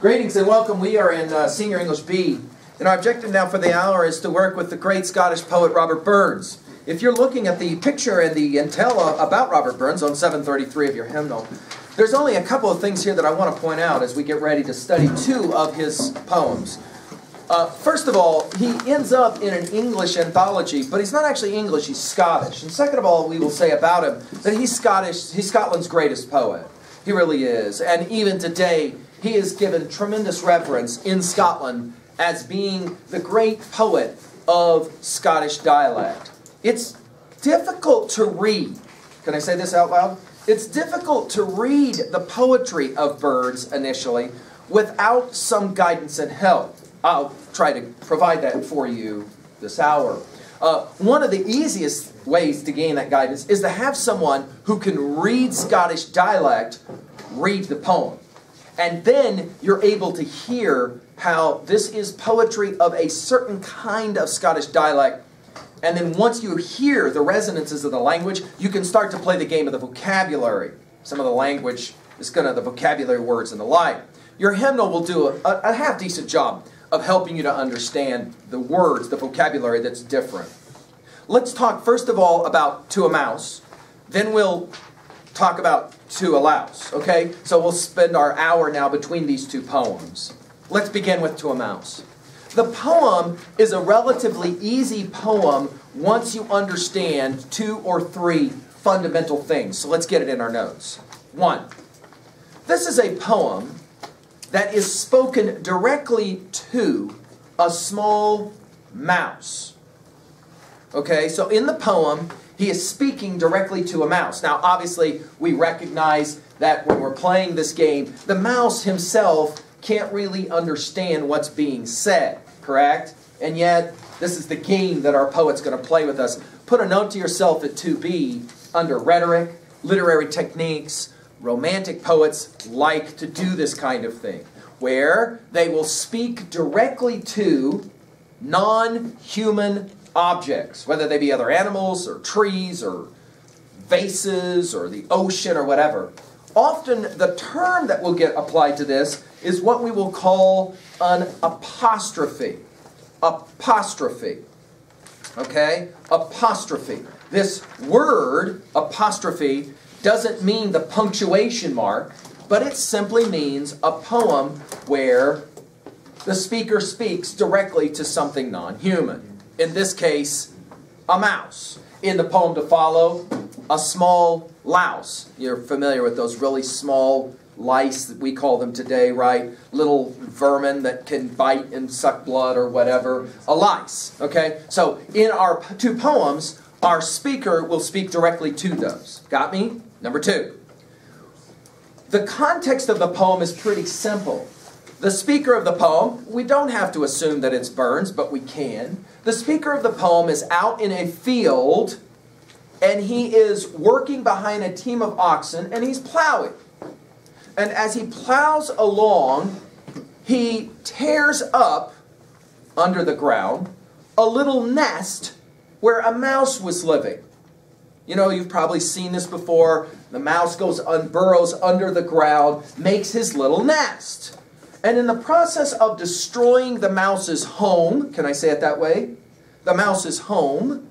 Greetings and welcome. We are in Senior English B, and our objective now for the hour is to work with the great Scottish poet Robert Burns. If you're looking at the picture and the intel about Robert Burns on 733 of your hymnal, there's only a couple of things here that I want to point out as we get ready to study two of his poems. First of all, he ends up in an English anthology, but he's not actually English, he's Scottish. And second of all, we will say about him that he's Scottish, he's Scotland's greatest poet. He really is. And even today, he is given tremendous reverence in Scotland as being the great poet of Scottish dialect. It's difficult to read. Can I say this out loud? It's difficult to read the poetry of Burns initially without some guidance and help. I'll try to provide that for you this hour. One of the easiest ways to gain that guidance is to have someone who can read Scottish dialect read the poem. And then you're able to hear how this is poetry of a certain kind of Scottish dialect. And then once you hear the resonances of the language, you can start to play the game of the vocabulary. Some of the language is kind of the vocabulary words and the like. Your hymnal will do a half-decent job of helping you to understand the words, the vocabulary that's different. Let's talk first of all about To a Mouse. Then we'll talk about To a Louse, okay? So we'll spend our hour now between these two poems. Let's begin with To a Mouse. The poem is a relatively easy poem once you understand two or three fundamental things. So let's get it in our notes. One, this is a poem that is spoken directly to a small mouse. Okay, so in the poem, he is speaking directly to a mouse. Now, obviously, we recognize that when we're playing this game, the mouse himself can't really understand what's being said, correct? And yet, this is the game that our poet's going to play with us. Put a note to yourself at 2B under rhetoric, literary techniques. Romantic poets like to do this kind of thing, where they will speak directly to non-human objects, whether they be other animals or trees or vases or the ocean or whatever. Often the term that will get applied to this is what we will call an apostrophe. Apostrophe. Okay? Apostrophe. This word, apostrophe, doesn't mean the punctuation mark, but it simply means a poem where the speaker speaks directly to something non-human. In this case, a mouse. In the poem to follow, a small louse. You're familiar with those really small lice that we call them today, right? Little vermin that can bite and suck blood or whatever. A lice, okay? So in our two poems, our speaker will speak directly to those. Got me? Number two. The context of the poem is pretty simple. The speaker of the poem, we don't have to assume that it's Burns, but we can. The speaker of the poem is out in a field, and he is working behind a team of oxen, and he's plowing. And as he plows along, he tears up, under the ground, a little nest where a mouse was living. You know, you've probably seen this before. The mouse burrows under the ground, makes his little nest. And in the process of destroying the mouse's home, can I say it that way? The mouse's home,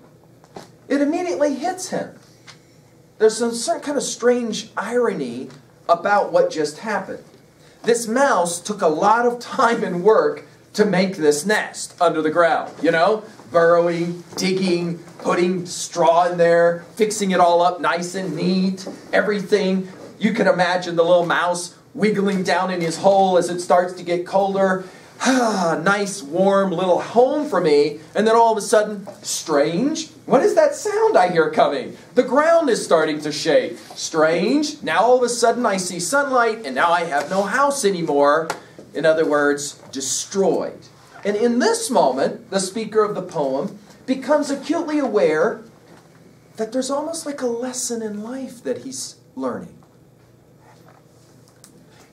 it immediately hits him. There's some certain kind of strange irony about what just happened. This mouse took a lot of time and work to make this nest under the ground, you know? Burrowing, digging, putting straw in there, fixing it all up nice and neat, everything. You can imagine the little mouse wiggling down in his hole as it starts to get colder. Nice, warm little home for me. And then all of a sudden, strange. What is that sound I hear coming? The ground is starting to shake. Strange. Now all of a sudden I see sunlight and now I have no house anymore. In other words, destroyed. And in this moment, the speaker of the poem becomes acutely aware that there's almost like a lesson in life that he's learning.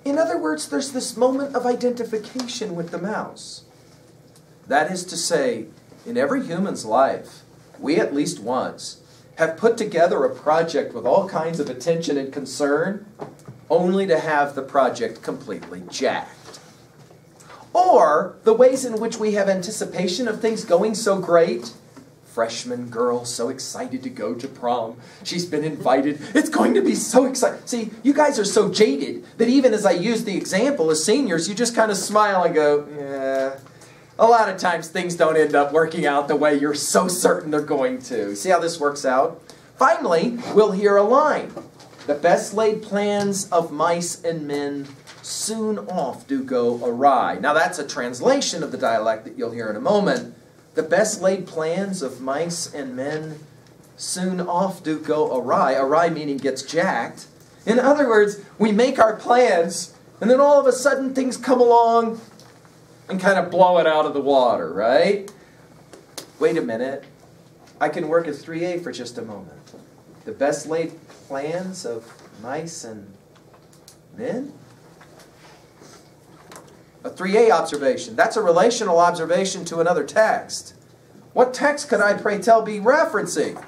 In other words, there's this moment of identification with the mouse. That is to say, in every human's life, we at least once have put together a project with all kinds of attention and concern, only to have the project completely jacked. Or the ways in which we have anticipation of things going so great. Freshman girl so excited to go to prom. She's been invited. It's going to be so exciting. See, you guys are so jaded that even as I use the example as seniors, you just kind of smile and go, yeah. A lot of times things don't end up working out the way you're so certain they're going to. See how this works out? Finally, we'll hear a line. The best laid plans of mice and men soon off do go awry. Now that's a translation of the dialect that you'll hear in a moment. The best laid plans of mice and men soon off do go awry. Awry meaning gets jacked. In other words, we make our plans, and then all of a sudden things come along and kind of blow it out of the water, right? Wait a minute. I can work at 3A for just a moment. The best laid plans of mice and men? A 3A observation. That's a relational observation to another text. What text could I, pray tell, be referencing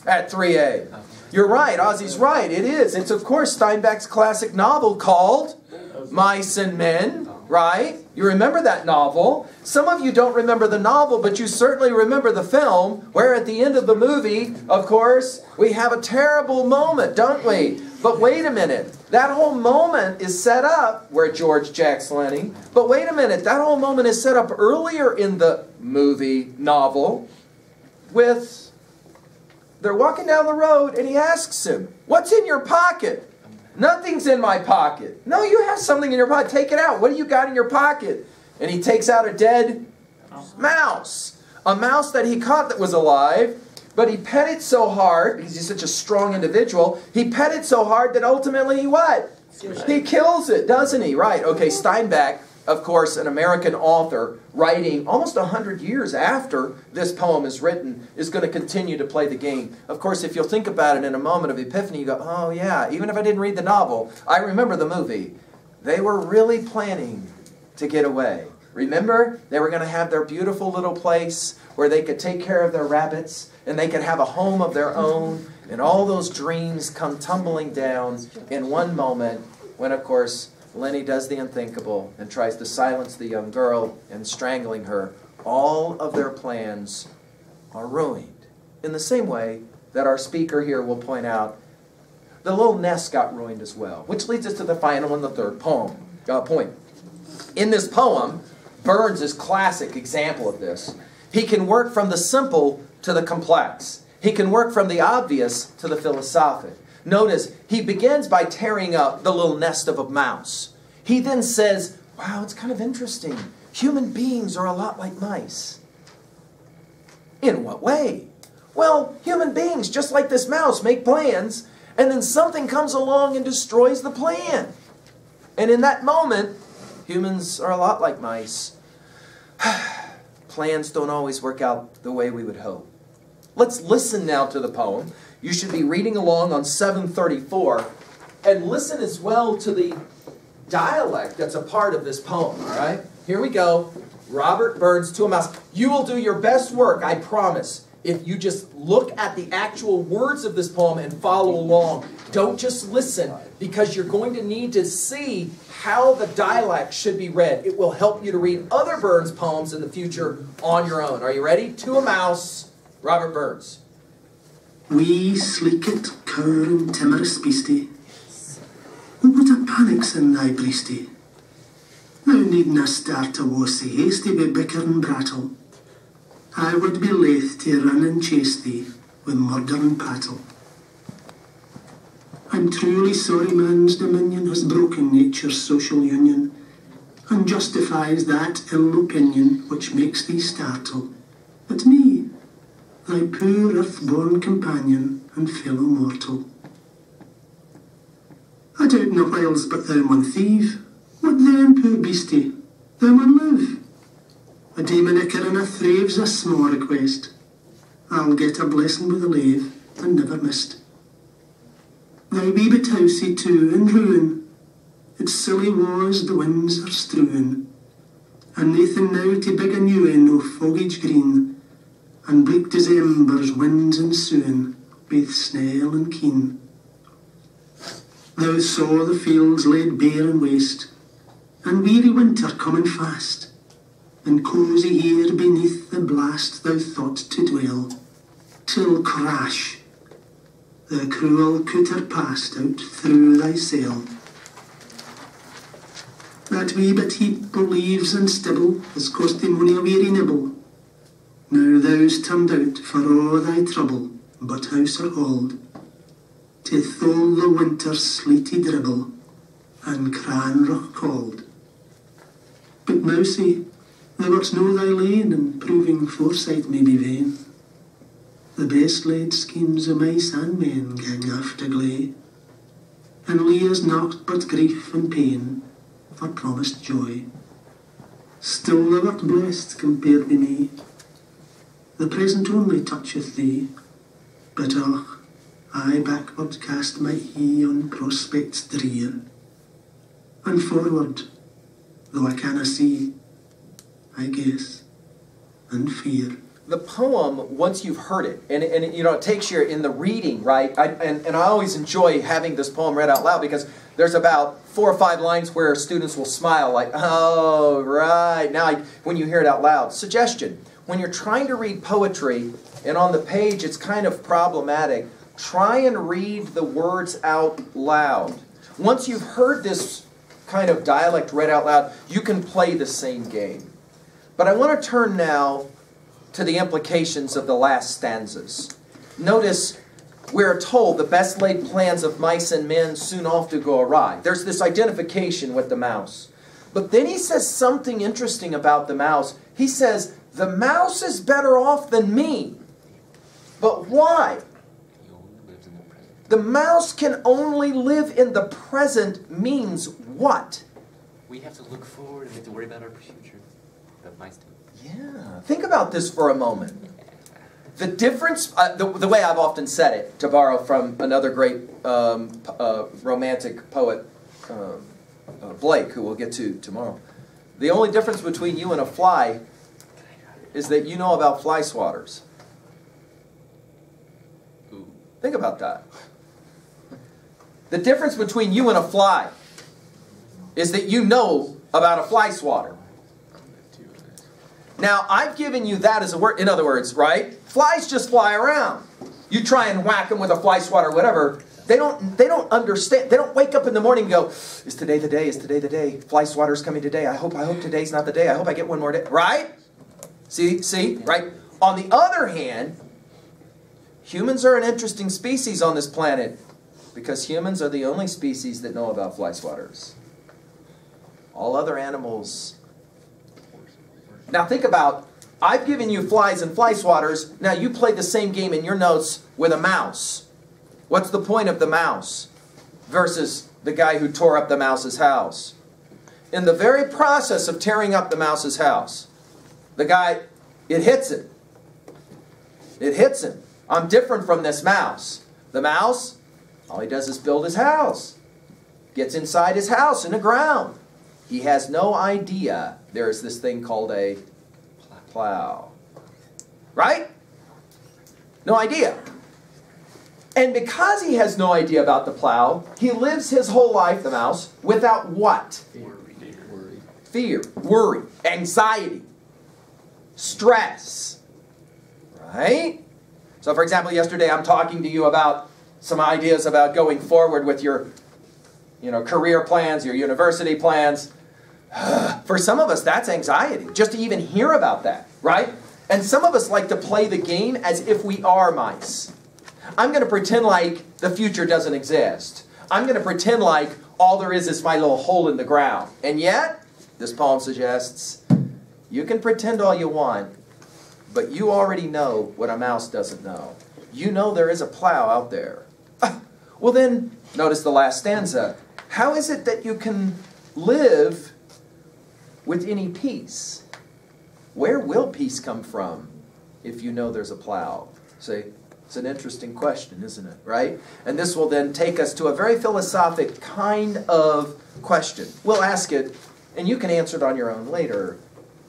at 3A? You're right. Ozzy's right. It is. It's, of course, Steinbeck's classic novel called Mice and Men, right? You remember that novel. Some of you don't remember the novel, but you certainly remember the film, where at the end of the movie, of course, we have a terrible moment, don't we? But wait a minute. That whole moment is set up, where George jacks Lenny, but wait a minute. That whole moment is set up earlier in the movie novel with, they're walking down the road and he asks him, what's in your pocket? Nothing's in my pocket. No, you have something in your pocket. Take it out. What do you got in your pocket? And he takes out a dead mouse. A mouse that he caught that was alive, but he pet it so hard, because he's such a strong individual, he pet it so hard that ultimately he what? He kills it, doesn't he? Right. Okay, Steinbeck, of course, an American author, writing almost 100 years after this poem is written, is going to continue to play the game. Of course, if you'll think about it in a moment of epiphany, you go, oh yeah, even if I didn't read the novel, I remember the movie. They were really planning to get away. Remember, they were going to have their beautiful little place where they could take care of their rabbits, and they could have a home of their own, and all those dreams come tumbling down in one moment when, of course, Lenny does the unthinkable and tries to silence the young girl and strangling her. All of their plans are ruined. In the same way that our speaker here will point out, the little nest got ruined as well, which leads us to the final and the third point. In this poem, Burns is a classic example of this. He can work from the simple to the complex. He can work from the obvious to the philosophic. Notice, he begins by tearing up the little nest of a mouse. He then says, wow, it's kind of interesting. Human beings are a lot like mice. In what way? Well, human beings, just like this mouse, make plans, and then something comes along and destroys the plan. And in that moment, humans are a lot like mice. Plans don't always work out the way we would hope. Let's listen now to the poem. You should be reading along on 734, and listen as well to the dialect that's a part of this poem, all right? Here we go. Robert Burns, To a Mouse. You will do your best work, I promise, if you just look at the actual words of this poem and follow along. Don't just listen, because you're going to need to see how the dialect should be read. It will help you to read other Burns poems in the future on your own. Are you ready? To a Mouse, Robert Burns. Wee, sleekit, cur and timorous beastie, what a panic's in thy breastie. Thou needna start a war sae hasty by bicker and brattle. I would be laith to run and chase thee with murder and pattle. I'm truly sorry man's dominion has broken nature's social union, and justifies that ill opinion which makes thee startle. But me, thy poor earth-born companion and fellow mortal, I doubt no whiles but thou mun thieve. What then, poor beastie? Thou mun live. A demon icker and a thrave's a small request. I'll get a blessing with a lave and never missed. Thou wee bit housey too in ruin, its silly walls the winds are strewing, and nathan now to big a new in no foliage green, and bleak December's winds ensuing, baith snail and keen. Thou saw the fields laid bare and waste, and weary winter coming fast, and cosy here beneath the blast thou thought to dwell, till crash, the cruel cooter passed out through thy cell. That wee bit heap o' leaves and stibble has cost thee mony a weary nibble. Now thou's turned out for all thy trouble, but house or hold, to thole the winter's sleety dribble, and Cranrock called. But Mousie, thou wert know thy lane, and proving foresight may be vain. The best laid schemes o' mice and men gang after gley, and Leah's naught but grief and pain for promised joy. Still thou art blessed compared with me. The present only toucheth thee, but och, I backward cast my ee on prospects drear, and forward, though I canna see, I guess, and fear. The poem, once you've heard it, and you know, it takes you in the reading, right? And I always enjoy having this poem read out loud because there's about 4 or 5 lines where students will smile like, oh, right. Now, when you hear it out loud. Suggestion, when you're trying to read poetry, and on the page it's kind of problematic, try and read the words out loud. Once you've heard this kind of dialect read out loud, you can play the same game. But I want to turn now to the implications of the last stanzas. Notice we're told the best laid plans of mice and men soon off to go awry. There's this identification with the mouse. But then he says something interesting about the mouse. He says, the mouse is better off than me. But why? The mouse can only live in the present means what? We have to look forward and we have to worry about our future. But mice do. Yeah, think about this for a moment. The difference, the way I've often said it, to borrow from another great romantic poet, Blake, who we'll get to tomorrow. The only difference between you and a fly is that you know about fly swatters. Ooh. Think about that. The difference between you and a fly is that you know about a fly swatter. Now, I've given you that as a word. In other words, right? Flies just fly around. You try and whack them with a fly swatter or whatever. They don't understand. They don't wake up in the morning and go, is today the day? Is today the day? Fly swatter's coming today. I hope today's not the day. I hope I get one more day. Right? See? Right? On the other hand, humans are an interesting species on this planet because humans are the only species that know about fly swatters. All other animals. Now think about, I've given you flies and fly swatters. Now you play the same game in your notes with a mouse. What's the point of the mouse versus the guy who tore up the mouse's house? In the very process of tearing up the mouse's house, the guy, it hits him. It hits him. I'm different from this mouse. The mouse, all he does is build his house. Gets inside his house in the ground. He has no idea there is this thing called a plow. Right? No idea. And because he has no idea about the plow, he lives his whole life, the mouse, without what? Fear, worry, anxiety, stress. Right? So for example, yesterday I'm talking to you about some ideas about going forward with your career plans, your university plans. For some of us, that's anxiety, just to even hear about that, right? And some of us like to play the game as if we are mice. I'm going to pretend like the future doesn't exist. I'm going to pretend like all there is my little hole in the ground. And yet, this poem suggests, you can pretend all you want, but you already know what a mouse doesn't know. You know there is a plow out there. Well then, notice the last stanza. How is it that you can live with any peace? Where will peace come from if you know there's a plow? See, it's an interesting question, isn't it? Right? And this will then take us to a very philosophic kind of question. We'll ask it, and you can answer it on your own later.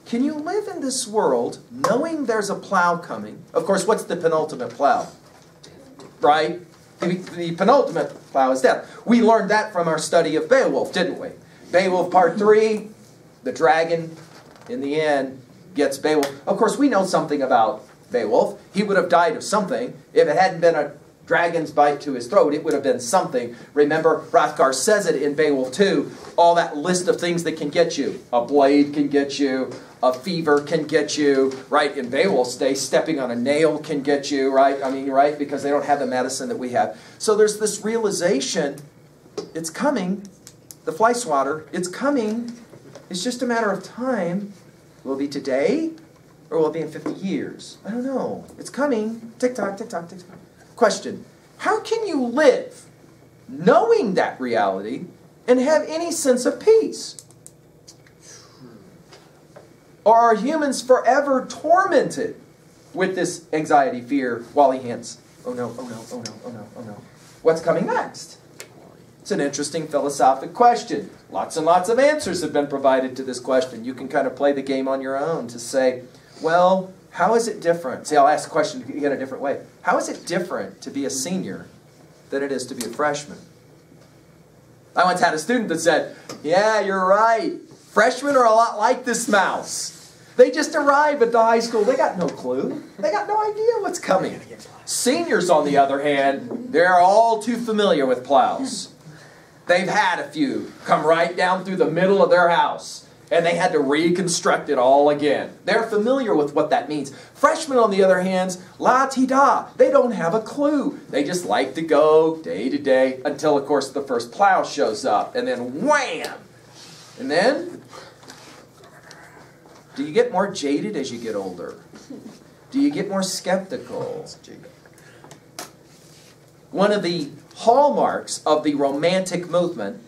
Can you live in this world knowing there's a plow coming? Of course, what's the penultimate plow? Right? The penultimate plow is death. We learned that from our study of Beowulf, didn't we? Beowulf Part 3, the dragon, in the end, gets Beowulf. Of course, we know something about Beowulf. He would have died of something. If it hadn't been a dragon's bite to his throat, it would have been something. Remember, Hrothgar says it in Beowulf 2, all that list of things that can get you. A blade can get you. A fever can get you, right? In Beowulf's day, stepping on a nail can get you, right? I mean, right? Because they don't have the medicine that we have. So there's this realization, it's coming. The fly swatter, it's coming. It's just a matter of time. Will it be today? Or will it be in 50 years? I don't know. It's coming. Tick-tock, tick-tock, tick-tock. Question. How can you live knowing that reality and have any sense of peace? Or are humans forever tormented with this anxiety, fear, Wally hints? Oh no, oh no, oh no, oh no, oh no. What's coming next? It's an interesting philosophic question. Lots and lots of answers have been provided to this question. You can kind of play the game on your own to say, well, how is it different? See, I'll ask the question in a different way. How is it different to be a senior than it is to be a freshman? I once had a student that said, yeah, you're right. Freshmen are a lot like this mouse. They just arrive at the high school. They got no clue. They got no idea what's coming. Seniors, on the other hand, they're all too familiar with plows. They've had a few come right down through the middle of their house, and they had to reconstruct it all again. They're familiar with what that means. Freshmen, on the other hand, la-ti-da. They don't have a clue. They just like to go day to day until, of course, the first plow shows up, and then wham! And then, do you get more jaded as you get older? Do you get more skeptical? One of the hallmarks of the Romantic movement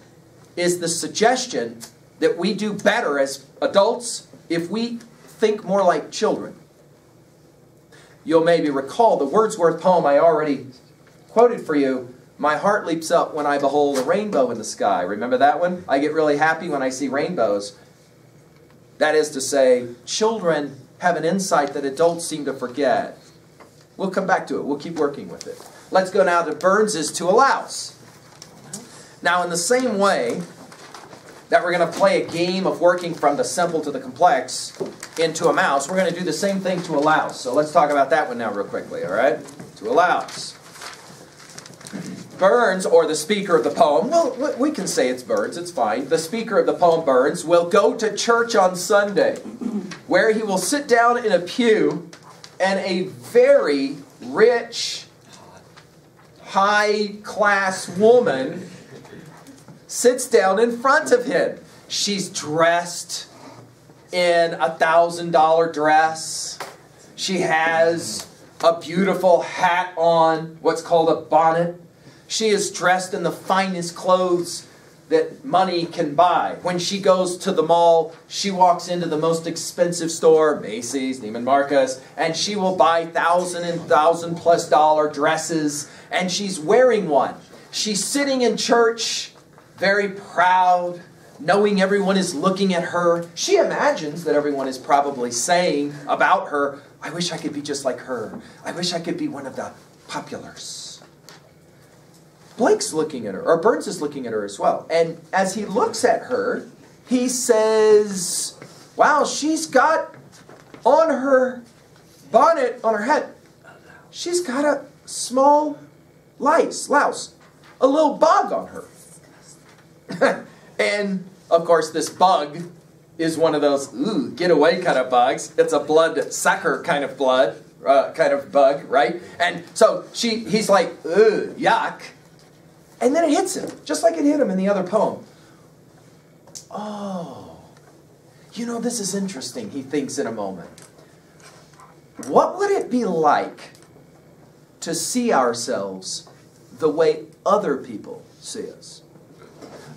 is the suggestion that we do better as adults if we think more like children. You'll maybe recall the Wordsworth poem I already quoted for you, "My heart leaps up when I behold a rainbow in the sky." Remember that one? I get really happy when I see rainbows. That is to say, children have an insight that adults seem to forget. We'll come back to it. We'll keep working with it. Let's go now to Burns's To a Louse. Now, in the same way that we're going to play a game of working from the simple to the complex into a mouse, we're going to do the same thing to a louse. So let's talk about that one now real quickly, all right? To a louse. Burns, or the speaker of the poem, well, we can say it's Burns, it's fine. The speaker of the poem, Burns, will go to church on Sunday, where he will sit down in a pew, and a very rich, high-class woman sits down in front of him. She's dressed in a $1,000 dress. She has a beautiful hat on, what's called a bonnet. She is dressed in the finest clothes that money can buy. When she goes to the mall, she walks into the most expensive store, Macy's, Neiman Marcus, and she will buy $1,000 and $1,000+ dresses, and she's wearing one. She's sitting in church, very proud, knowing everyone is looking at her. She imagines that everyone is probably saying about her, "I wish I could be just like her. I wish I could be one of the populars." Blake's looking at her, or Burns is looking at her as well. And as he looks at her, he says, wow, she's got on her bonnet, on her head, she's got a small louse, a little bug on her. And, of course, this bug is one of those, ooh, get away kind of bugs. It's a blood-sucker kind of bug, right? And so he's like, ooh, yuck. And then it hits him, just like it hit him in the other poem. Oh, you know, this is interesting, he thinks in a moment. What would it be like to see ourselves the way other people see us?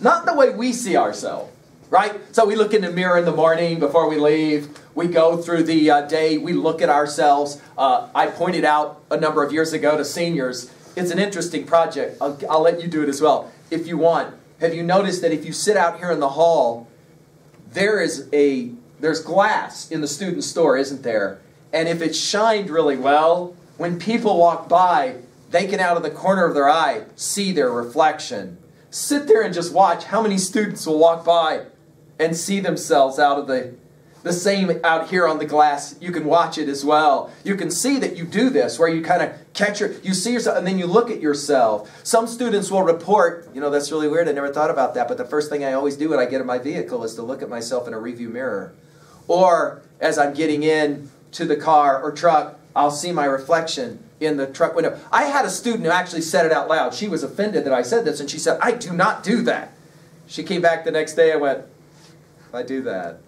Not the way we see ourselves, right? So we look in the mirror in the morning before we leave. We go through the day. We look at ourselves. I pointed out a number of years ago to seniors, it's an interesting project. I'll let you do it as well if you want. Have you noticed that if you sit out here in the hall, there's glass in the student store, isn't there? And if it's shined really well, when people walk by, they can out of the corner of their eye see their reflection. Sit there and just watch how many students will walk by and see themselves out of the same out here on the glass. You can watch it as well. You can see that you do this, where you kind of you see yourself, and then you look at yourself. Some students will report, you know, that's really weird, I never thought about that, but the first thing I always do when I get in my vehicle is to look at myself in a review mirror. Or as I'm getting in to the car or truck, I'll see my reflection in the truck window. I had a student who actually said it out loud. She was offended that I said this, and she said, I do not do that. She came back the next day and went, I do that.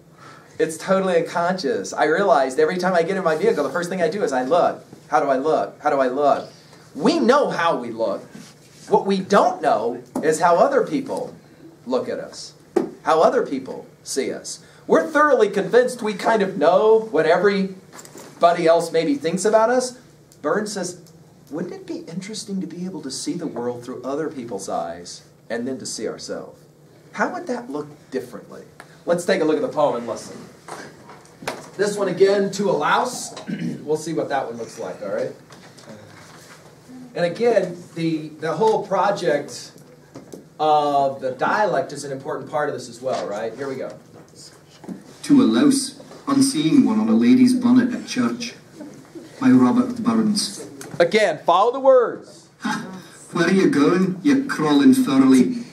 It's totally unconscious. I realized every time I get in my vehicle, the first thing I do is I look. How do I look? How do I look? We know how we look. What we don't know is how other people look at us, how other people see us. We're thoroughly convinced we kind of know what everybody else maybe thinks about us. Burns says, wouldn't it be interesting to be able to see the world through other people's eyes and then to see ourselves? How would that look differently? Let's take a look at the poem and listen. This one again, To a Louse. We'll see what that one looks like, all right? And again, the whole project of the dialect is an important part of this as well, right? Here we go. To a Louse, on seeing one on a lady's bonnet at church, by Robert Burns. Again, follow the words. Ha! Where are you going, you crawling furly?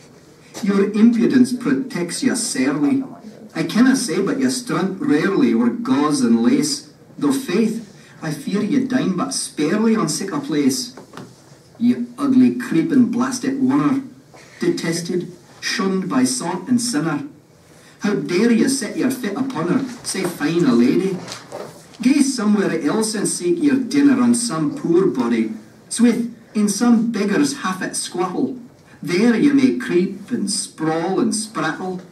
Your impudence protects you sairly. I canna say but you strunt rarely o'er gauze and lace, though faith, I fear you dine but sparely on sic a place. You ugly creeping blasted oner, detested, shunned by saunt and sinner. How dare you set your fit upon her, say fine a lady? Gae somewhere else and seek your dinner on some poor body, swith, in some beggar's half-it squattle. There you may creep and sprawl and sprattle.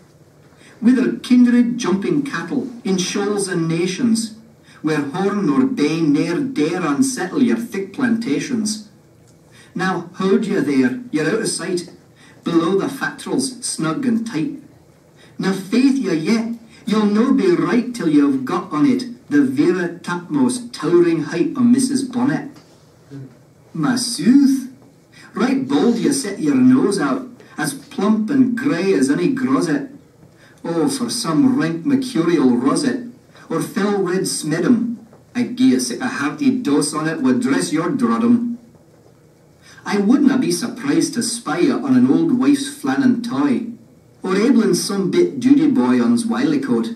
Whither kindred jumping cattle, in shoals and nations, where horn or bane ne'er dare unsettle your thick plantations. Now hold you there, you're out of sight, below the factorals snug and tight. Now faith you yet, you'll no be right till you've got on it the vera topmost towering height of Mrs. Bonnet. Ma sooth, right bold you set your nose out, as plump and grey as any grosset. Oh, for some rank mercurial roset, or fell red smedum, I'd gie a hearty dose on it would dress your droddum. I wouldna be surprised to spy you on an old wife's flannin toy, or abling some bit duty boy on's wiley coat.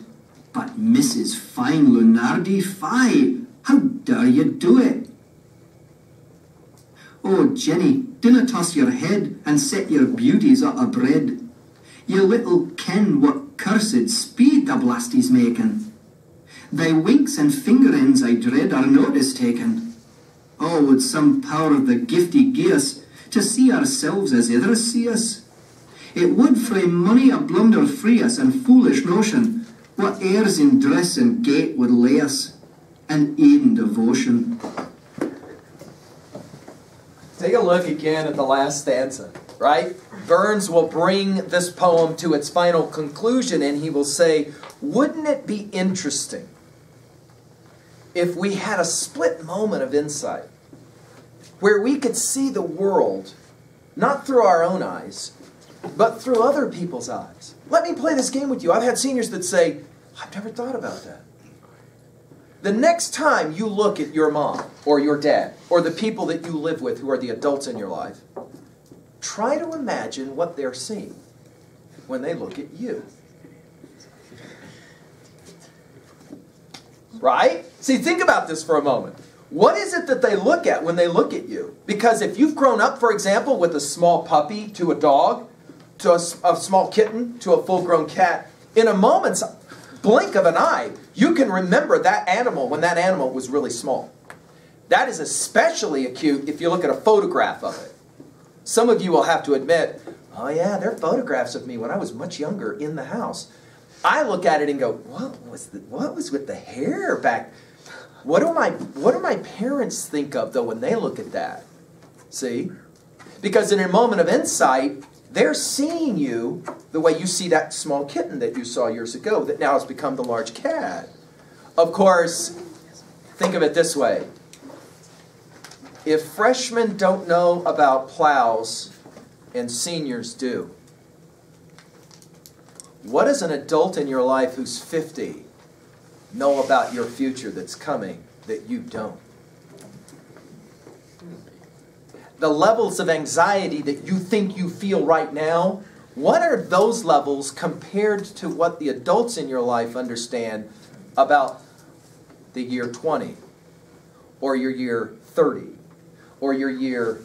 But Mrs. Fine Lunardi, fie! How dare you do it? Oh, Jenny, dinna toss your head and set your beauties at a bread. You little ken what cursed speed the blasty's making. Thy winks and finger ends, I dread, are notice taken. Oh, would some power of the gifty gie us to see ourselves as others see us? It would frae money a blunder free us, and foolish notion, what airs in dress and gait would lay us, and in devotion. Take a look again at the last stanza, right? Burns will bring this poem to its final conclusion, and he will say, wouldn't it be interesting if we had a split moment of insight where we could see the world not through our own eyes, but through other people's eyes? Let me play this game with you. I've had seniors that say, I've never thought about that. The next time you look at your mom or your dad or the people that you live with who are the adults in your life, try to imagine what they're seeing when they look at you. Right? See, think about this for a moment. What is it that they look at when they look at you? Because if you've grown up, for example, with a small puppy to a dog, to a small kitten, to a full-grown cat, in a moment's blink of an eye, you can remember that animal when that animal was really small. That is especially acute if you look at a photograph of it. Some of you will have to admit, oh yeah, there are photographs of me when I was much younger in the house. I look at it and go, what was with the hair back? What do my parents think of, though, when they look at that? See? Because in a moment of insight, they're seeing you the way you see that small kitten that you saw years ago that now has become the large cat. Of course, think of it this way. If freshmen don't know about plows, and seniors do. What does an adult in your life who's 50 know about your future that's coming that you don't? The levels of anxiety that you think you feel right now, what are those levels compared to what the adults in your life understand about the year 20, or your year 30, or your year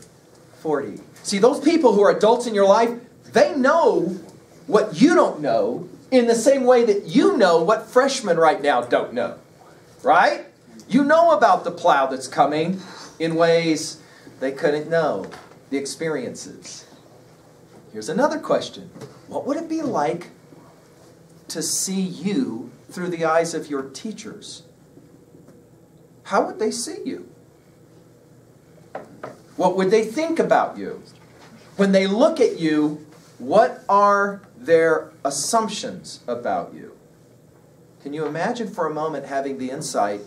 40? See, those people who are adults in your life, they know what you don't know in the same way that you know what freshmen right now don't know. Right? You know about the plow that's coming in ways they couldn't know. The experiences. Here's another question. What would it be like to see you through the eyes of your teachers? How would they see you? What would they think about you? When they look at you, what are their assumptions about you? Can you imagine for a moment having the insight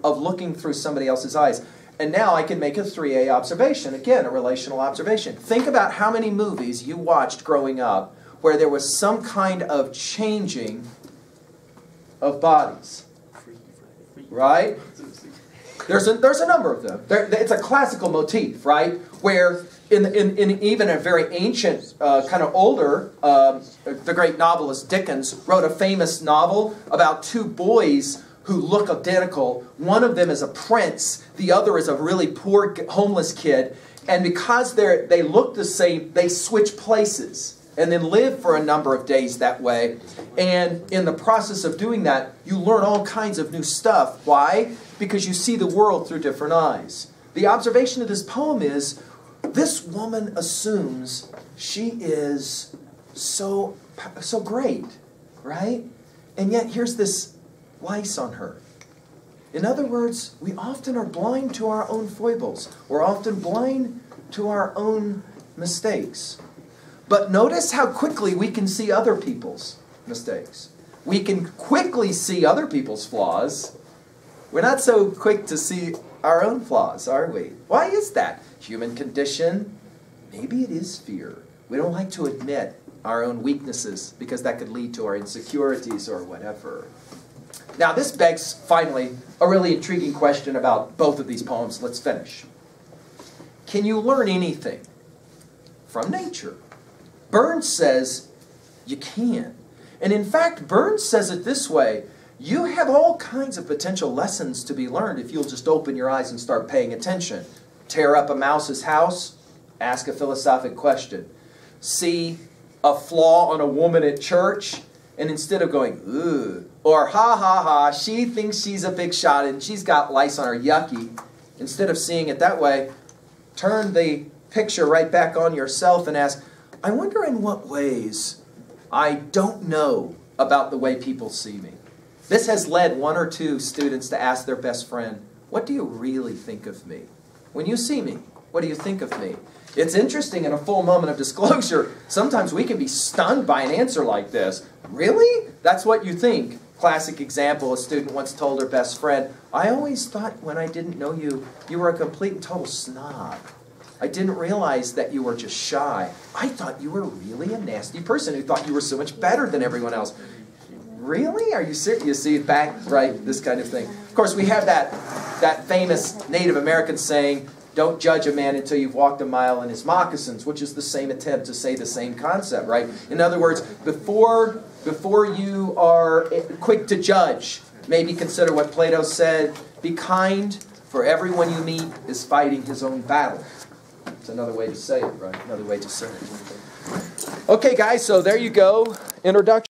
of looking through somebody else's eyes? And now I can make a 3A observation. Again, a relational observation. Think about how many movies you watched growing up where there was some kind of changing of bodies. Right? There's a number of them. It's a classical motif, right? Where in even a very ancient, kind of older, the great novelist Dickens wrote a famous novel about two boys who look identical. One of them is a prince. The other is a really poor, homeless kid. And because they look the same, they switch places and then live for a number of days that way. And in the process of doing that, you learn all kinds of new stuff. Why? Because you see the world through different eyes. The observation of this poem is, this woman assumes she is so great, right? And yet here's this lice on her. In other words, we often are blind to our own foibles. We're often blind to our own mistakes. But notice how quickly we can see other people's mistakes. We can quickly see other people's flaws. We're not so quick to see our own flaws, are we? Why is that? Human condition? Maybe it is fear. We don't like to admit our own weaknesses because that could lead to our insecurities or whatever. Now this begs, finally, a really intriguing question about both of these poems. Let's finish. Can you learn anything from nature? Burns says you can. And in fact, Burns says it this way: you have all kinds of potential lessons to be learned if you'll just open your eyes and start paying attention. Tear up a mouse's house, ask a philosophic question. See a flaw on a woman at church, and instead of going, ugh, or ha ha ha, she thinks she's a big shot and she's got lice on her, yucky, instead of seeing it that way, turn the picture right back on yourself and ask, I wonder in what ways I don't know about the way people see me. This has led one or two students to ask their best friend, what do you really think of me? When you see me, what do you think of me? It's interesting, in a full moment of disclosure, sometimes we can be stunned by an answer like this. Really? That's what you think? Classic example, a student once told her best friend, I always thought when I didn't know you, you were a complete and total snob. I didn't realize that you were just shy. I thought you were really a nasty person who thought you were so much better than everyone else. Really? Are you serious? You see back, right? This kind of thing. Of course, we have that famous Native American saying, don't judge a man until you've walked a mile in his moccasins, which is the same attempt to say the same concept, right? In other words, before you are quick to judge, maybe consider what Plato said, be kind, for everyone you meet is fighting his own battle. It's another way to say it, right? Another way to say it. Okay, guys, so there you go. Introduction.